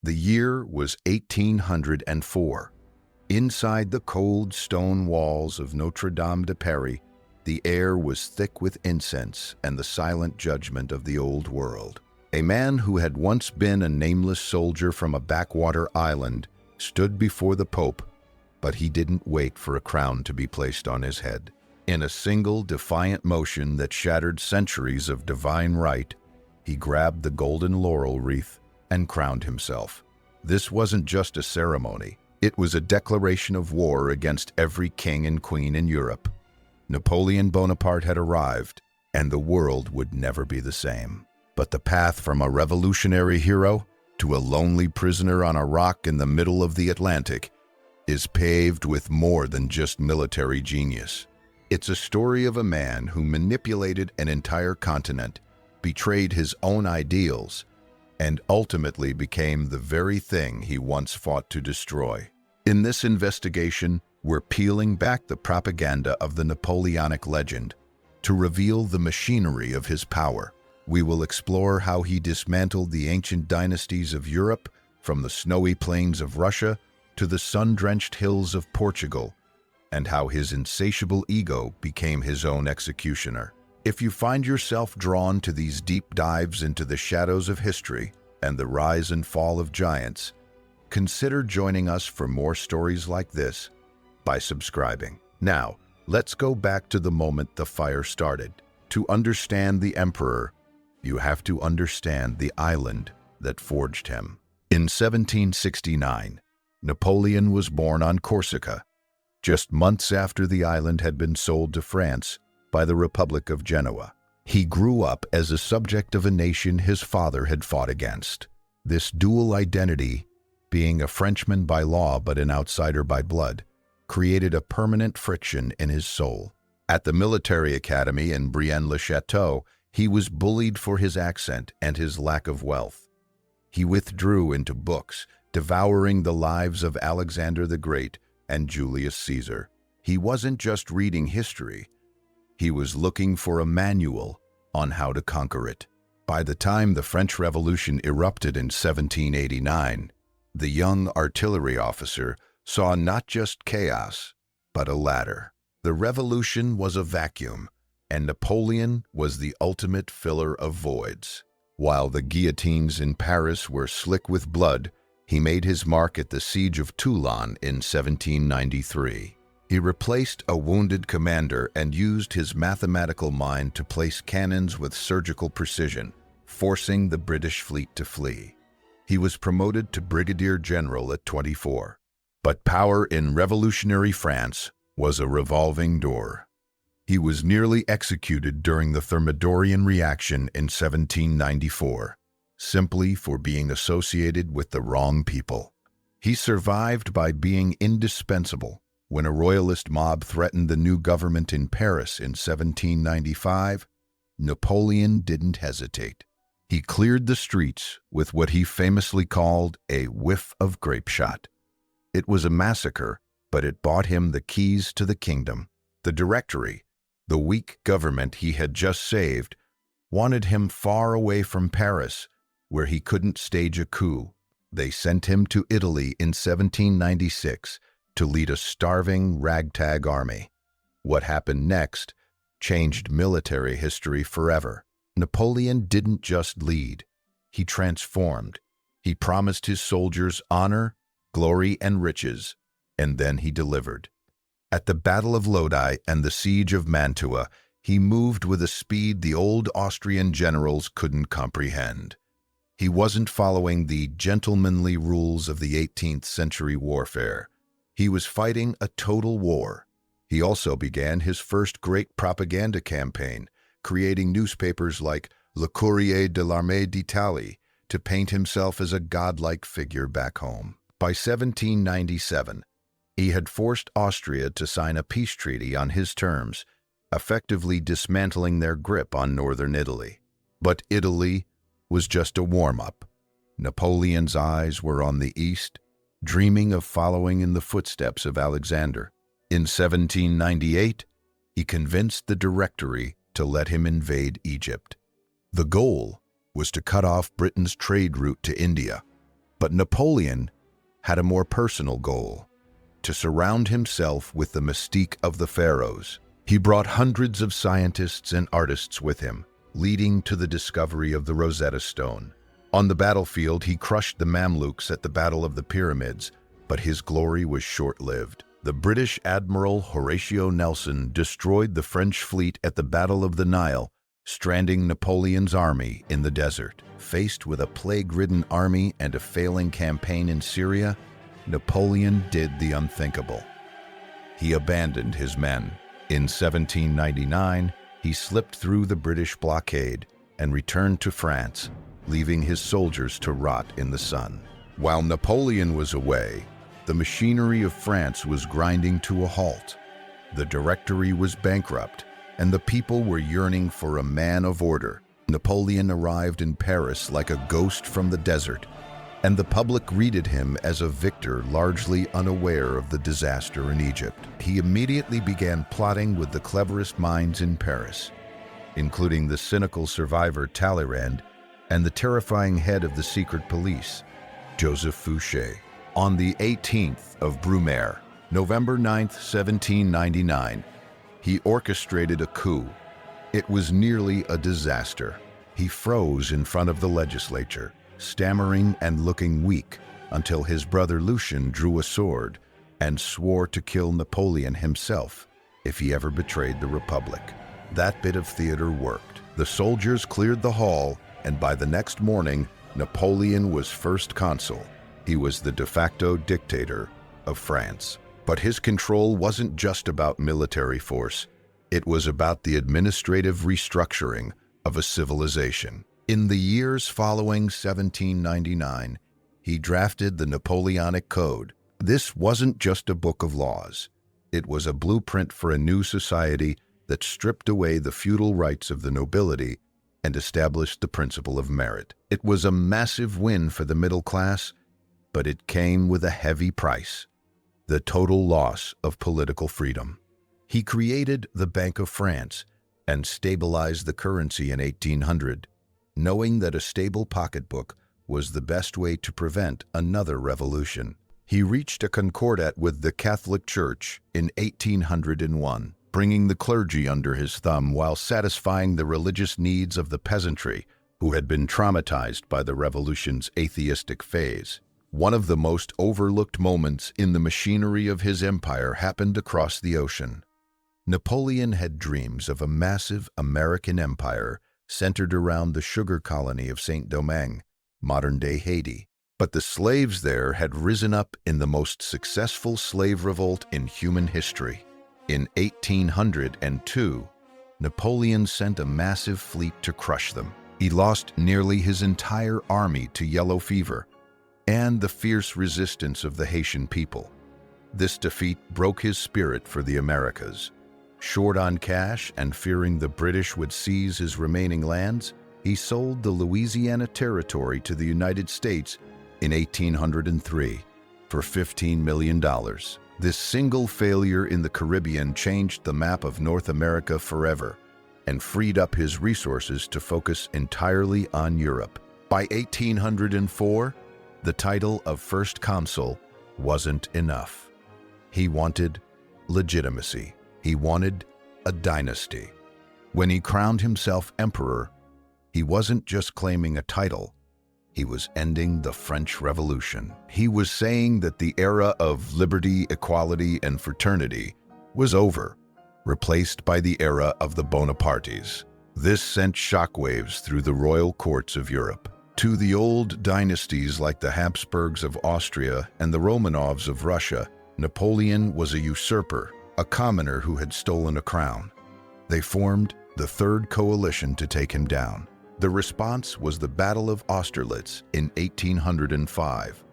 The year was 1804. Inside the cold stone walls of Notre Dame de Paris, the air was thick with incense and the silent judgment of the old world. A man who had once been a nameless soldier from a backwater island stood before the Pope, but he didn't wait for a crown to be placed on his head. In a single defiant motion that shattered centuries of divine right, he grabbed the golden laurel wreath and crowned himself. This wasn't just a ceremony. It was a declaration of war against every king and queen in Europe. Napoleon Bonaparte had arrived, and the world would never be the same. But the path from a revolutionary hero to a lonely prisoner on a rock in the middle of the Atlantic is paved with more than just military genius. It's a story of a man who manipulated an entire continent, betrayed his own ideals, and ultimately became the very thing he once fought to destroy. In this investigation, we're peeling back the propaganda of the Napoleonic legend to reveal the machinery of his power. We will explore how he dismantled the ancient dynasties of Europe, from the snowy plains of Russia to the sun-drenched hills of Portugal, and how his insatiable ego became his own executioner. If you find yourself drawn to these deep dives into the shadows of history and the rise and fall of giants, consider joining us for more stories like this by subscribing. Now, let's go back to the moment the fire started. To understand the emperor, you have to understand the island that forged him. In 1769, Napoleon was born on Corsica, just months after the island had been sold to France by the Republic of Genoa. He grew up as a subject of a nation his father had fought against. This dual identity, being a Frenchman by law but an outsider by blood, created a permanent friction in his soul. At the military academy in Brienne-le-Château, he was bullied for his accent and his lack of wealth. He withdrew into books, devouring the lives of Alexander the Great and Julius Caesar. He wasn't just reading history, he was looking for a manual on how to conquer it. By the time the French Revolution erupted in 1789, the young artillery officer saw not just chaos, but a ladder. The revolution was a vacuum, and Napoleon was the ultimate filler of voids. While the guillotines in Paris were slick with blood, he made his mark at the Siege of Toulon in 1793. He replaced a wounded commander and used his mathematical mind to place cannons with surgical precision, forcing the British fleet to flee. He was promoted to brigadier general at 24. But power in revolutionary France was a revolving door. He was nearly executed during the Thermidorian reaction in 1794, simply for being associated with the wrong people. He survived by being indispensable. When a royalist mob threatened the new government in Paris in 1795, Napoleon didn't hesitate. He cleared the streets with what he famously called a whiff of grapeshot. It was a massacre, but it bought him the keys to the kingdom. The Directory, the weak government he had just saved, wanted him far away from Paris, where he couldn't stage a coup. They sent him to Italy in 1796 to lead a starving ragtag army. What happened next changed military history forever. Napoleon didn't just lead, he transformed. He promised his soldiers honor, glory, and riches, and then he delivered. At the Battle of Lodi and the Siege of Mantua, he moved with a speed the old Austrian generals couldn't comprehend. He wasn't following the gentlemanly rules of the 18th century warfare. He was fighting a total war. He also began his first great propaganda campaign, creating newspapers like Le Courrier de l'Armée d'Italie to paint himself as a godlike figure back home. By 1797, he had forced Austria to sign a peace treaty on his terms, effectively dismantling their grip on northern Italy. But Italy was just a warm-up. Napoleon's eyes were on the east, dreaming of following in the footsteps of Alexander. In 1798, he convinced the Directory to let him invade Egypt. The goal was to cut off Britain's trade route to India. But Napoleon had a more personal goal: to surround himself with the mystique of the pharaohs. He brought hundreds of scientists and artists with him, leading to the discovery of the Rosetta Stone. On the battlefield, he crushed the Mamluks at the Battle of the Pyramids, but his glory was short-lived. The British Admiral Horatio Nelson destroyed the French fleet at the Battle of the Nile, stranding Napoleon's army in the desert. Faced with a plague-ridden army and a failing campaign in Syria, Napoleon did the unthinkable. He abandoned his men. In 1799, he slipped through the British blockade and returned to France, leaving his soldiers to rot in the sun. While Napoleon was away, the machinery of France was grinding to a halt. The Directory was bankrupt, and the people were yearning for a man of order. Napoleon arrived in Paris like a ghost from the desert, and the public greeted him as a victor largely unaware of the disaster in Egypt. He immediately began plotting with the cleverest minds in Paris, including the cynical survivor Talleyrand and the terrifying head of the secret police, Joseph Fouché. On the 18th of Brumaire, November 9, 1799, he orchestrated a coup. It was nearly a disaster. He froze in front of the legislature, stammering and looking weak, until his brother Lucien drew a sword and swore to kill Napoleon himself if he ever betrayed the Republic. That bit of theater worked. The soldiers cleared the hall, and by the next morning, Napoleon was first consul. He was the de facto dictator of France. But his control wasn't just about military force. It was about the administrative restructuring of a civilization. In the years following 1799, he drafted the Napoleonic Code. This wasn't just a book of laws. It was a blueprint for a new society that stripped away the feudal rights of the nobility and established the principle of merit. It was a massive win for the middle class, but it came with a heavy price: the total loss of political freedom. He created the Bank of France and stabilized the currency in 1800, knowing that a stable pocketbook was the best way to prevent another revolution. He reached a concordat with the Catholic Church in 1801, bringing the clergy under his thumb while satisfying the religious needs of the peasantry who had been traumatized by the revolution's atheistic phase. One of the most overlooked moments in the machinery of his empire happened across the ocean. Napoleon had dreams of a massive American empire centered around the sugar colony of Saint-Domingue, modern-day Haiti. But the slaves there had risen up in the most successful slave revolt in human history. In 1802, Napoleon sent a massive fleet to crush them. He lost nearly his entire army to yellow fever and the fierce resistance of the Haitian people. This defeat broke his spirit for the Americas. Short on cash and fearing the British would seize his remaining lands, he sold the Louisiana Territory to the United States in 1803 for $15 million. This single failure in the Caribbean changed the map of North America forever and freed up his resources to focus entirely on Europe. By 1804, the title of First Consul wasn't enough. He wanted legitimacy. He wanted a dynasty. When he crowned himself emperor, he wasn't just claiming a title. He was ending the French Revolution. He was saying that the era of liberty, equality, and fraternity was over, replaced by the era of the Bonapartes. This sent shockwaves through the royal courts of Europe. To the old dynasties like the Habsburgs of Austria and the Romanovs of Russia, Napoleon was a usurper, a commoner who had stolen a crown. They formed the Third Coalition to take him down. The response was the Battle of Austerlitz in 1805.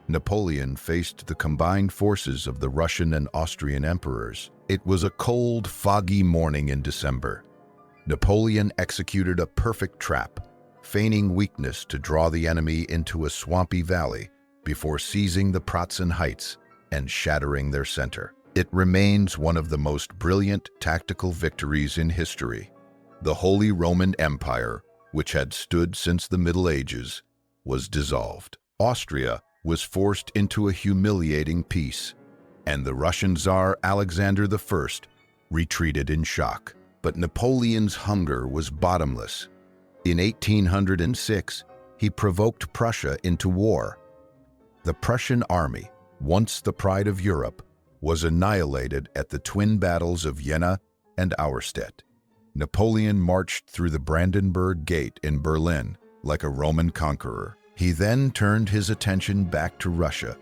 Napoleon faced the combined forces of the Russian and Austrian emperors. It was a cold, foggy morning in December. Napoleon executed a perfect trap, feigning weakness to draw the enemy into a swampy valley before seizing the Pratzen Heights and shattering their center. It remains one of the most brilliant tactical victories in history. The Holy Roman Empire, which had stood since the Middle Ages, was dissolved. Austria was forced into a humiliating peace, and the Russian Tsar Alexander I retreated in shock. But Napoleon's hunger was bottomless. In 1806, he provoked Prussia into war. The Prussian army, once the pride of Europe, was annihilated at the twin battles of Jena and Austerlitz. Napoleon marched through the Brandenburg Gate in Berlin like a Roman conqueror. He then turned his attention back to Russia,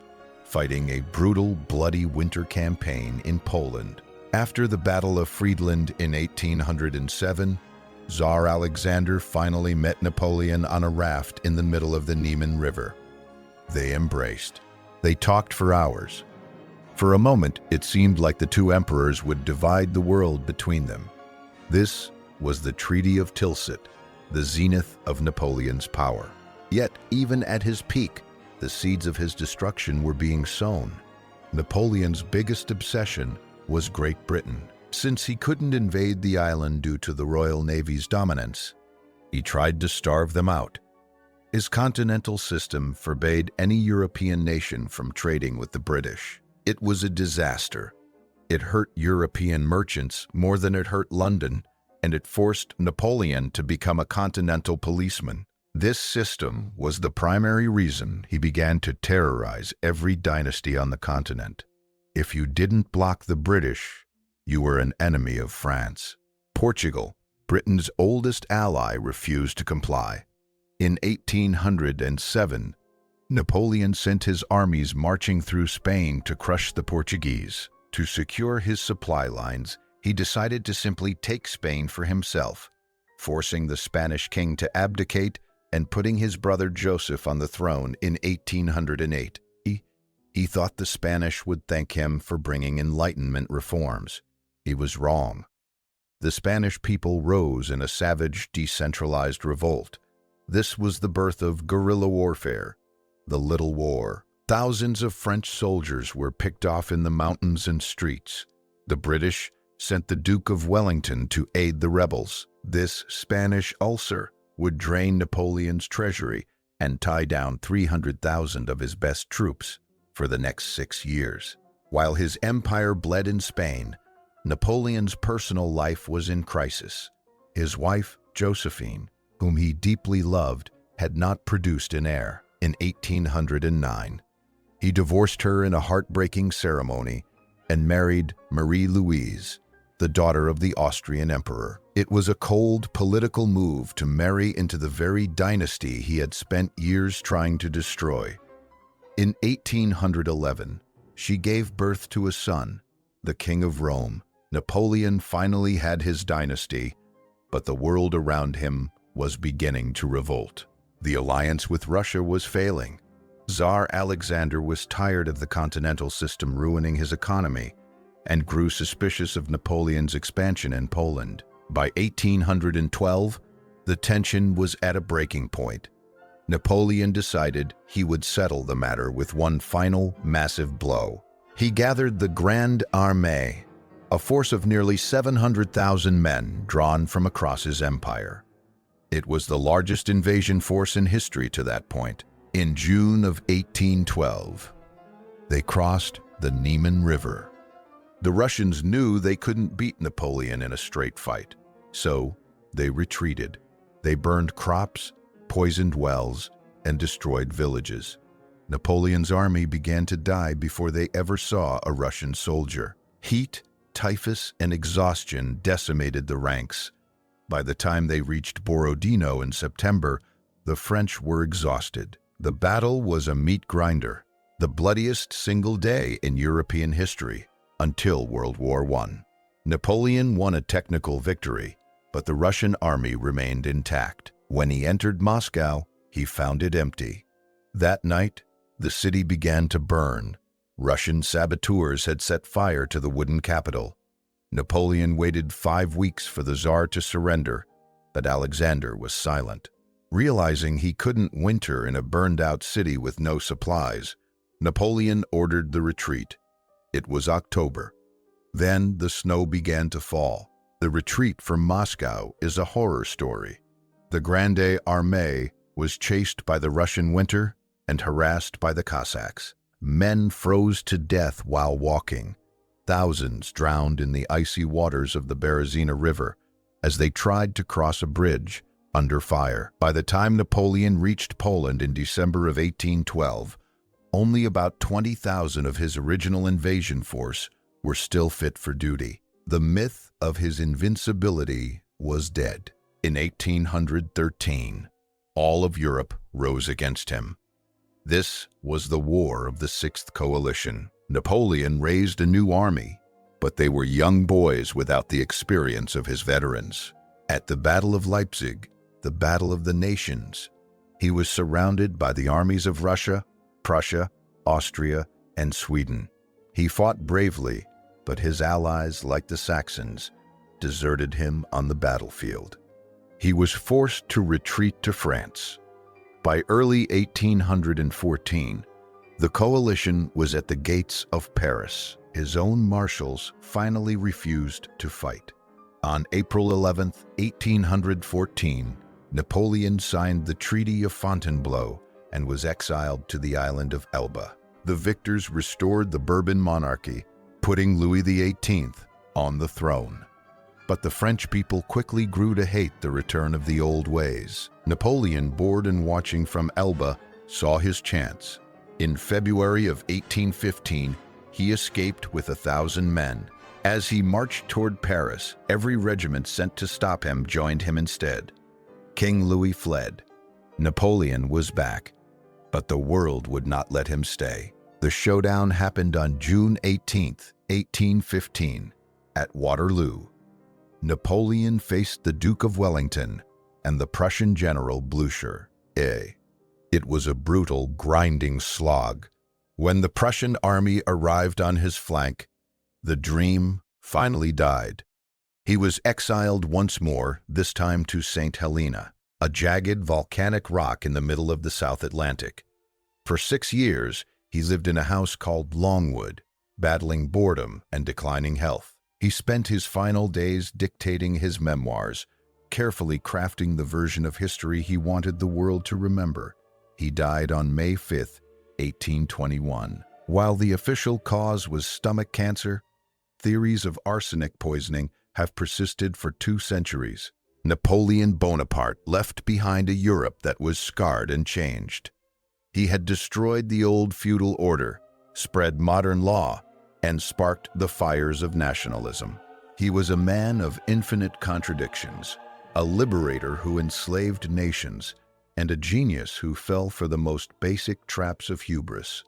fighting a brutal, bloody winter campaign in Poland. After the Battle of Friedland in 1807, Tsar Alexander finally met Napoleon on a raft in the middle of the Niemen River. They embraced. They talked for hours. For a moment, it seemed like the two emperors would divide the world between them. This was the Treaty of Tilsit, the zenith of Napoleon's power. Yet, even at his peak, the seeds of his destruction were being sown. Napoleon's biggest obsession was Great Britain. Since he couldn't invade the island due to the Royal Navy's dominance, he tried to starve them out. His Continental System forbade any European nation from trading with the British. It was a disaster. It hurt European merchants more than it hurt London, and it forced Napoleon to become a continental policeman. This system was the primary reason he began to terrorize every dynasty on the continent. If you didn't block the British, you were an enemy of France. Portugal, Britain's oldest ally, refused to comply. In 1807, Napoleon sent his armies marching through Spain to crush the Portuguese. To secure his supply lines, he decided to simply take Spain for himself, forcing the Spanish king to abdicate and putting his brother Joseph on the throne in 1808. He thought the Spanish would thank him for bringing Enlightenment reforms. He was wrong. The Spanish people rose in a savage, decentralized revolt. This was the birth of guerrilla warfare, the Little War. Thousands of French soldiers were picked off in the mountains and streets. The British sent the Duke of Wellington to aid the rebels. This Spanish ulcer would drain Napoleon's treasury and tie down 300,000 of his best troops for the next 6 years. While his empire bled in Spain, Napoleon's personal life was in crisis. His wife, Josephine, whom he deeply loved, had not produced an heir. In 1809, he divorced her in a heartbreaking ceremony and married Marie-Louise, the daughter of the Austrian emperor. It was a cold political move to marry into the very dynasty he had spent years trying to destroy. In 1811, she gave birth to a son, the King of Rome. Napoleon finally had his dynasty, but the world around him was beginning to revolt. The alliance with Russia was failing. Tsar Alexander was tired of the Continental System ruining his economy and grew suspicious of Napoleon's expansion in Poland. By 1812, the tension was at a breaking point. Napoleon decided he would settle the matter with one final, massive blow. He gathered the Grande Armée, a force of nearly 700,000 men drawn from across his empire. It was the largest invasion force in history to that point. In June of 1812, they crossed the Niemen River. The Russians knew they couldn't beat Napoleon in a straight fight, so they retreated. They burned crops, poisoned wells, and destroyed villages. Napoleon's army began to die before they ever saw a Russian soldier. Heat, typhus, and exhaustion decimated the ranks. By the time they reached Borodino in September, the French were exhausted. The battle was a meat grinder, the bloodiest single day in European history, until World War I. Napoleon won a technical victory, but the Russian army remained intact. When he entered Moscow, he found it empty. That night, the city began to burn. Russian saboteurs had set fire to the wooden capital. Napoleon waited 5 weeks for the Tsar to surrender, but Alexander was silent. Realizing he couldn't winter in a burned-out city with no supplies, Napoleon ordered the retreat. It was October. Then the snow began to fall. The retreat from Moscow is a horror story. The Grande Armée was chased by the Russian winter and harassed by the Cossacks. Men froze to death while walking. Thousands drowned in the icy waters of the Berezina River as they tried to cross a bridge under fire. By the time Napoleon reached Poland in December of 1812, only about 20,000 of his original invasion force were still fit for duty. The myth of his invincibility was dead. In 1813, all of Europe rose against him. This was the War of the Sixth Coalition. Napoleon raised a new army, but they were young boys without the experience of his veterans. At the Battle of Leipzig, the Battle of the Nations, he was surrounded by the armies of Russia, Prussia, Austria, and Sweden. He fought bravely, but his allies, like the Saxons, deserted him on the battlefield. He was forced to retreat to France. By early 1814, the coalition was at the gates of Paris. His own marshals finally refused to fight. On April 11, 1814, Napoleon signed the Treaty of Fontainebleau and was exiled to the island of Elba. The victors restored the Bourbon monarchy, putting Louis XVIII on the throne. But the French people quickly grew to hate the return of the old ways. Napoleon, bored and watching from Elba, saw his chance. In February of 1815, he escaped with 1,000 men. As he marched toward Paris, every regiment sent to stop him joined him instead. King Louis fled. Napoleon was back, but the world would not let him stay. The showdown happened on June 18, 1815, at Waterloo. Napoleon faced the Duke of Wellington and the Prussian general Blücher. It was a brutal, grinding slog. When the Prussian army arrived on his flank, the dream finally died. He was exiled once more, this time to Saint Helena, a jagged volcanic rock in the middle of the South Atlantic. For 6 years, he lived in a house called Longwood, battling boredom and declining health. He spent his final days dictating his memoirs, carefully crafting the version of history he wanted the world to remember. He died on May 5, 1821. While the official cause was stomach cancer, theories of arsenic poisoning have persisted for 2 centuries. Napoleon Bonaparte left behind a Europe that was scarred and changed. He had destroyed the old feudal order, spread modern law, and sparked the fires of nationalism. He was a man of infinite contradictions, a liberator who enslaved nations, and a genius who fell for the most basic traps of hubris.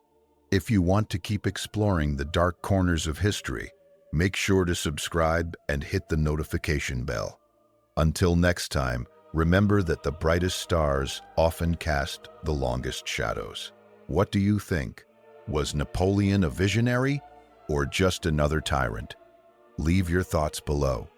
If you want to keep exploring the dark corners of history, make sure to subscribe and hit the notification bell. Until next time, remember that the brightest stars often cast the longest shadows. What do you think? Was Napoleon a visionary or just another tyrant? Leave your thoughts below.